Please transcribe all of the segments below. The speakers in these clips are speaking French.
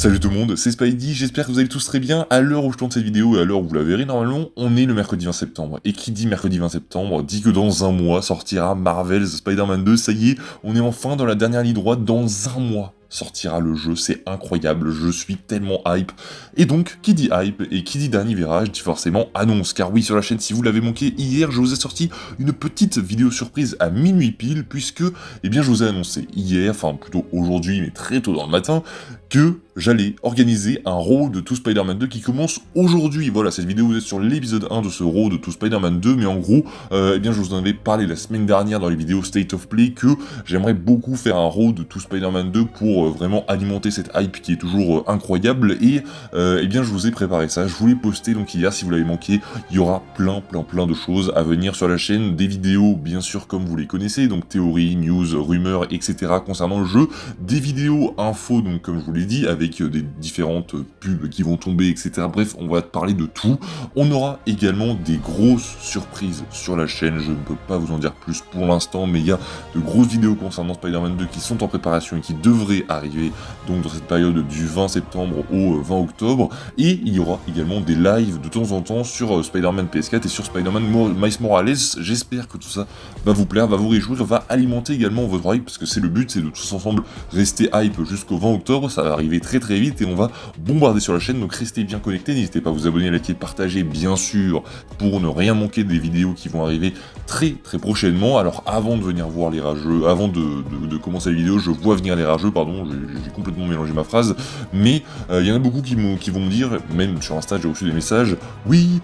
Salut tout le monde, c'est Spidey, j'espère que vous allez tous très bien. À l'heure où je tourne cette vidéo et à l'heure où vous la verrez normalement, on est le mercredi 20 septembre. Et qui dit mercredi 20 septembre dit que dans un mois sortira Marvel's Spider-Man 2, ça y est, on est enfin dans la dernière ligne droite, dans un mois sortira le jeu, c'est incroyable, je suis tellement hype. Et donc, qui dit hype et qui dit dernier virage dit forcément annonce, car oui, sur la chaîne, si vous l'avez manqué, hier, je vous ai sorti une petite vidéo surprise à minuit pile, puisque, eh bien, je vous ai annoncé hier, enfin plutôt aujourd'hui, mais très tôt dans le matin, que j'allais organiser un Road to Spider-Man 2 qui commence aujourd'hui. Voilà, cette vidéo, vous êtes sur l'épisode 1 de ce Road to Spider-Man 2, mais en gros, eh bien, je vous en avais parlé la semaine dernière dans les vidéos State of Play que j'aimerais beaucoup faire un Road to Spider-Man 2 pour vraiment alimenter cette hype qui est toujours incroyable, et eh bien, je vous ai préparé ça, je vous l'ai posté donc hier, si vous l'avez manqué, il y aura plein de choses à venir sur la chaîne, des vidéos, bien sûr, comme vous les connaissez, donc théories, news, rumeurs, etc. concernant le jeu, des vidéos infos, donc comme je vous l'ai dit, avec des différentes pubs qui vont tomber, etc. Bref, on va parler de tout. On aura également des grosses surprises sur la chaîne, je ne peux pas vous en dire plus pour l'instant, mais il y a de grosses vidéos concernant Spider-Man 2 qui sont en préparation et qui devraient arriver donc dans cette période du 20 septembre au 20 octobre, et il y aura également des lives de temps en temps sur Spider-Man PS4 et sur Spider-Man Miles Morales. J'espère que tout ça va vous plaire, va vous réjouir, va alimenter également votre hype, parce que c'est le but, c'est de tous ensemble rester hype jusqu'au 20 octobre, ça va arriver très vite et on va bombarder sur la chaîne, donc restez bien connectés, n'hésitez pas à vous abonner, à liker, partager bien sûr, pour ne rien manquer des vidéos qui vont arriver très prochainement. Alors avant de venir voir les rageux, avant de commencer la vidéo, je vois venir les rageux, pardon, j'ai complètement mélangé ma phrase, mais il y en a beaucoup qui vont me dire, même sur Insta j'ai reçu des messages, oui,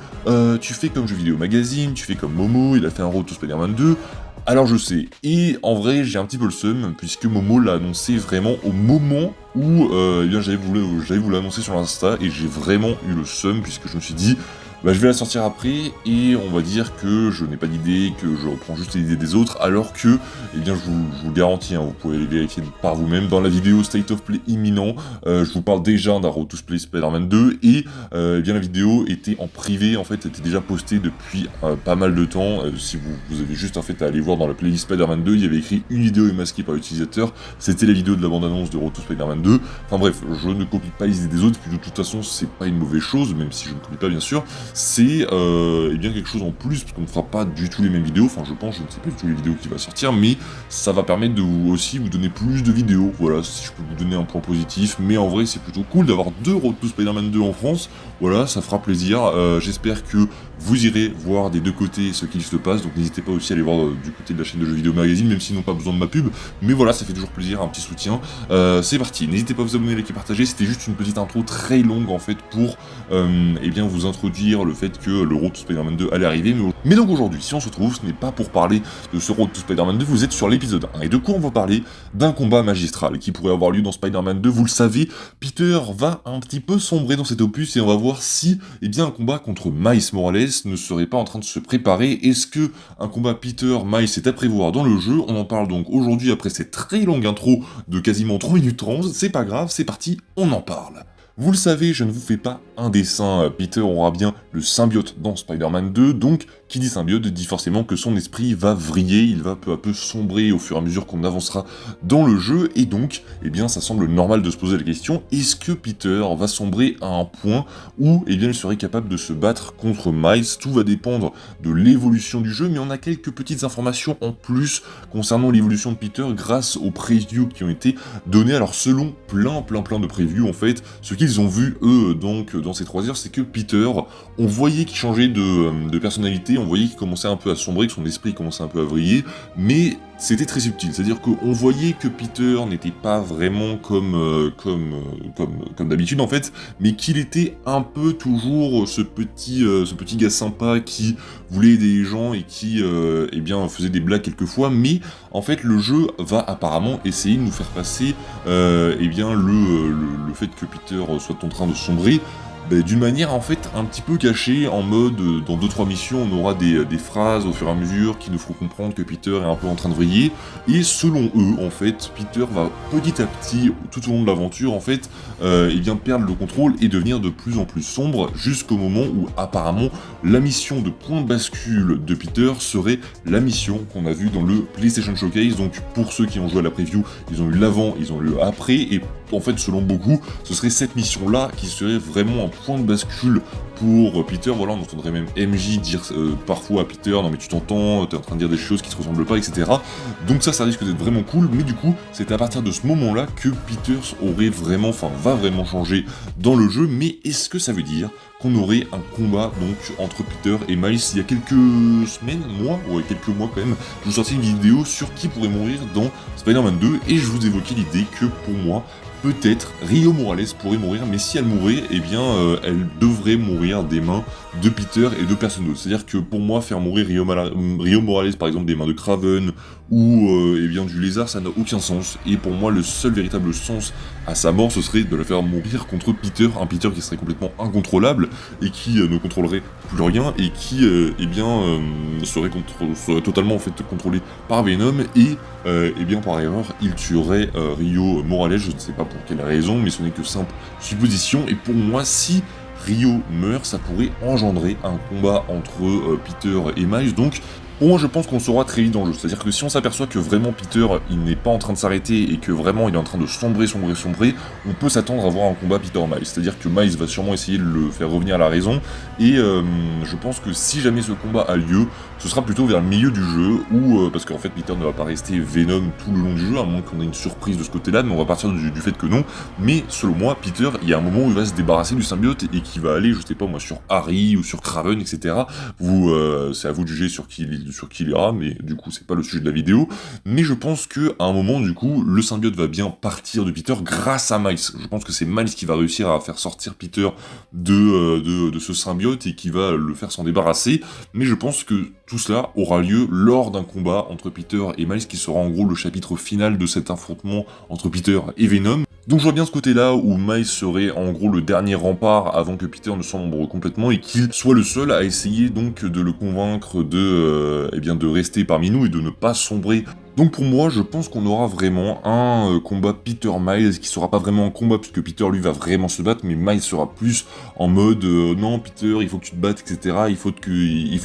tu fais comme Jeux Vidéo Magazine, tu fais comme Momo, il a fait un Road to Spider-Man 2, alors je sais, et en vrai j'ai un petit peu le seum, puisque Momo l'a annoncé vraiment au moment où eh bien, j'allais vous l'annoncer sur l'Insta, et j'ai vraiment eu le seum, puisque je me suis dit, bah, je vais la sortir après, et on va dire que je n'ai pas d'idée, que je reprends juste les idées des autres, alors que, eh bien, je vous garantis, hein, vous pouvez les vérifier par vous-même, dans la vidéo State of Play imminent, je vous parle déjà d'un Road to Spider-Man 2, et eh bien, la vidéo était en privé, en fait, était déjà postée depuis pas mal de temps. Si vous avez juste en fait à aller voir dans la playlist Spider-Man 2, il y avait écrit une vidéo masquée par l'utilisateur, c'était la vidéo de la bande-annonce de Road to Spider-Man 2, enfin bref, je ne copie pas les idées des autres, puis de toute façon, c'est pas une mauvaise chose, même si je ne copie pas bien sûr, c'est eh bien quelque chose en plus, parce qu'on ne fera pas du tout les mêmes vidéos, enfin je pense, je ne sais pas du tout les vidéos qui va sortir, mais ça va permettre de aussi vous donner plus de vidéos, voilà, si je peux vous donner un point positif, mais en vrai c'est plutôt cool d'avoir deux Road to Spider-Man 2 en France, voilà, ça fera plaisir, j'espère que vous irez voir des deux côtés ce qu'il se passe, donc n'hésitez pas aussi à aller voir du côté de la chaîne de Jeux Vidéo Magazine, même s'ils n'ont pas besoin de ma pub, mais voilà, ça fait toujours plaisir, un petit soutien, c'est parti, n'hésitez pas à vous abonner, liker, partager, c'était juste une petite intro très longue en fait pour eh bien vous introduire le fait que le Road to Spider-Man 2 allait arriver, mais donc aujourd'hui, si on se retrouve, ce n'est pas pour parler de ce Road to Spider-Man 2, vous êtes sur l'épisode 1, et de quoi on va parler? D'un combat magistral qui pourrait avoir lieu dans Spider-Man 2, vous le savez, Peter va un petit peu sombrer dans cet opus, et on va voir si, eh bien, un combat contre Miles Morales ne serait pas en train de se préparer. Est-ce que un combat Peter-Miles est à prévoir dans le jeu? On en parle donc aujourd'hui après cette très longue intro de quasiment 3 minutes 30, c'est pas grave, c'est parti, on en parle. Vous le savez, je ne vous fais pas un dessin, Peter aura bien le symbiote dans Spider-Man 2, donc qui dit symbiote dit forcément que son esprit va vriller, il va peu à peu sombrer au fur et à mesure qu'on avancera dans le jeu, et donc, eh bien, ça semble normal de se poser la question, est-ce que Peter va sombrer à un point où, eh bien, il serait capable de se battre contre Miles? Tout va dépendre de l'évolution du jeu, mais on a quelques petites informations en plus concernant l'évolution de Peter grâce aux previews qui ont été donnés. Alors selon plein de previews, en fait, ce qu'ils ont vu, eux, donc, dans ces 3 heures, c'est que Peter, on voyait qu'il changeait de personnalité, on voyait qu'il commençait un peu à sombrer, que son esprit commençait un peu à vriller, mais c'était très subtil, c'est-à-dire qu'on voyait que Peter n'était pas vraiment comme d'habitude en fait, mais qu'il était un peu toujours ce petit gars sympa qui voulait aider les gens et qui eh bien faisait des blagues quelquefois, mais en fait le jeu va apparemment essayer de nous faire passer eh bien le fait que Peter soit en train de sombrer d'une manière en fait un petit peu cachée, en mode dans 2-3 missions on aura des phrases au fur et à mesure qui nous feront comprendre que Peter est un peu en train de vriller, et selon eux en fait Peter va petit à petit tout au long de l'aventure en fait eh bien perdre le contrôle et devenir de plus en plus sombre, jusqu'au moment où apparemment la mission de point de bascule de Peter serait la mission qu'on a vue dans le PlayStation Showcase. Donc pour ceux qui ont joué à la preview, ils ont eu l'avant, ils ont eu le après, et en fait, selon beaucoup, ce serait cette mission-là qui serait vraiment un point de bascule pour Peter. Voilà, on entendrait même MJ dire parfois à Peter, non mais tu t'entends, t'es en train de dire des choses qui te ressemblent pas, etc. Donc ça risque d'être vraiment cool, mais du coup, c'est à partir de ce moment-là que Peter va vraiment changer dans le jeu, mais est-ce que ça veut dire qu'on aurait un combat donc entre Peter et Miles? Il y a quelques semaines, quelques mois quand même, je vous sortais une vidéo sur qui pourrait mourir dans Spider-Man 2, et je vous évoquais l'idée que pour moi, peut-être Rio Morales pourrait mourir, mais si elle mourait, eh bien, elle devrait mourir des mains de Peter et de personne d'autre. C'est-à-dire que pour moi, faire mourir Rio Morales, par exemple, des mains de Kraven ou eh bien du lézard, ça n'a aucun sens. Et pour moi, le seul véritable sens à sa mort, ce serait de la faire mourir contre Peter, un Peter qui serait complètement incontrôlable et qui ne contrôlerait plus rien et qui, serait totalement en fait contrôlé par Venom et eh bien par erreur, il tuerait Rio Morales. Je ne sais pas pour quelle raison, mais ce n'est que simple supposition. Et pour moi, si Rio meurt, ça pourrait engendrer un combat entre Peter et Miles. Donc, pour moi, je pense qu'on saura très vite dans le jeu. C'est-à-dire que si on s'aperçoit que vraiment Peter, il n'est pas en train de s'arrêter et que vraiment il est en train de sombrer, on peut s'attendre à voir un combat Peter-Miles. C'est-à-dire que Miles va sûrement essayer de le faire revenir à la raison. Et je pense que si jamais ce combat a lieu, ce sera plutôt vers le milieu du jeu, parce qu'en fait Peter ne va pas rester Venom tout le long du jeu, à moins qu'on ait une surprise de ce côté-là, mais on va partir du fait que non. Mais selon moi, Peter, il y a un moment où il va se débarrasser du symbiote et qui va aller, je sais pas moi, sur Harry ou sur Kraven, etc. C'est à vous de juger sur qui il ira, mais du coup c'est pas le sujet de la vidéo. Mais je pense que à un moment, du coup, le symbiote va bien partir de Peter grâce à Miles. Je pense que c'est Miles qui va réussir à faire sortir Peter de ce symbiote et qui va le faire s'en débarrasser. Mais je pense que tout cela aura lieu lors d'un combat entre Peter et Miles, qui sera en gros le chapitre final de cet affrontement entre Peter et Venom. Donc je vois bien ce côté-là où Miles serait en gros le dernier rempart avant que Peter ne sombre complètement et qu'il soit le seul à essayer donc de le convaincre de rester parmi nous et de ne pas sombrer. Donc pour moi, je pense qu'on aura vraiment un combat Peter-Miles qui sera pas vraiment un combat puisque Peter lui va vraiment se battre, mais Miles sera plus en mode non Peter, il faut que tu te battes, etc. Il faut que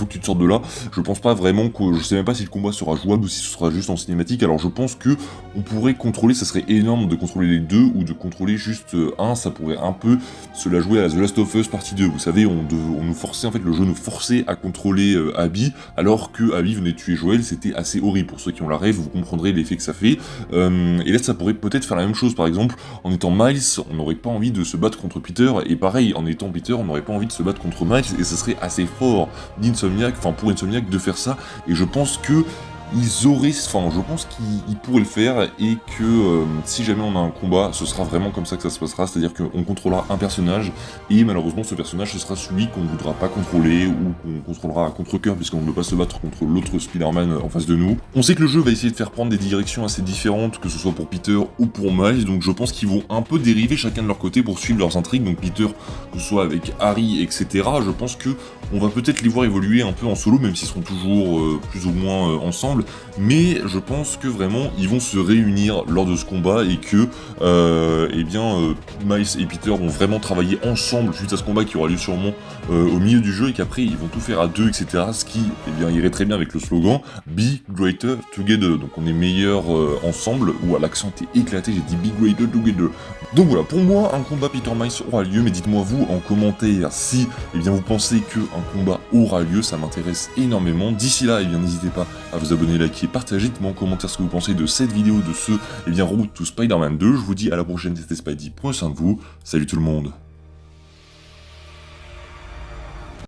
tu te sortes de là. Je pense pas vraiment je sais même pas si le combat sera jouable ou si ce sera juste en cinématique. Alors je pense que on pourrait contrôler, ça serait énorme de contrôler les deux ou de contrôler juste un, ça pourrait un peu se la jouer à la The Last of Us partie 2. Vous savez, on nous forçait, en fait le jeu nous forçait à contrôler Abby, alors que Abby venait de tuer Joel, c'était assez horrible. Pour ceux qui ont la rêve, vous comprendrez l'effet que ça fait. Et là, ça pourrait peut-être faire la même chose, par exemple, en étant Miles, on n'aurait pas envie de se battre contre Peter, et pareil, en étant Peter, on n'aurait pas envie de se battre contre Miles, et ça serait assez fort pour Insomniac de faire ça, et je pense que je pense qu'ils pourraient le faire et que si jamais on a un combat, ce sera vraiment comme ça que ça se passera, c'est-à-dire qu'on contrôlera un personnage et malheureusement ce personnage ce sera celui qu'on ne voudra pas contrôler ou qu'on contrôlera à contre-cœur puisqu'on ne veut pas se battre contre l'autre Spider-Man en face de nous. On sait que le jeu va essayer de faire prendre des directions assez différentes, que ce soit pour Peter ou pour Miles, donc je pense qu'ils vont un peu dériver chacun de leur côté pour suivre leurs intrigues, donc Peter, que ce soit avec Harry, etc. Je pense que on va peut-être les voir évoluer un peu en solo, même s'ils seront toujours plus ou moins ensemble, mais je pense que vraiment ils vont se réunir lors de ce combat et que Miles et Peter vont vraiment travailler ensemble suite à ce combat qui aura lieu sûrement au milieu du jeu et qu'après ils vont tout faire à deux, etc. Ce qui irait très bien avec le slogan Be Greater Together. Donc on est meilleurs ensemble, ou à l'accent était éclaté, j'ai dit Be Greater Together. Donc voilà, pour moi un combat Peter Miles aura lieu, mais dites-moi vous en commentaire si vous pensez qu'un combat aura lieu, ça m'intéresse énormément. D'ici là, n'hésitez pas à vous abonner, liker, partager, dites-moi en commentaire ce que vous pensez de cette vidéo, de ce Road to Spider-Man 2. Je vous dis à la prochaine, c'était Spidey, prenez soin de vous, salut tout le monde.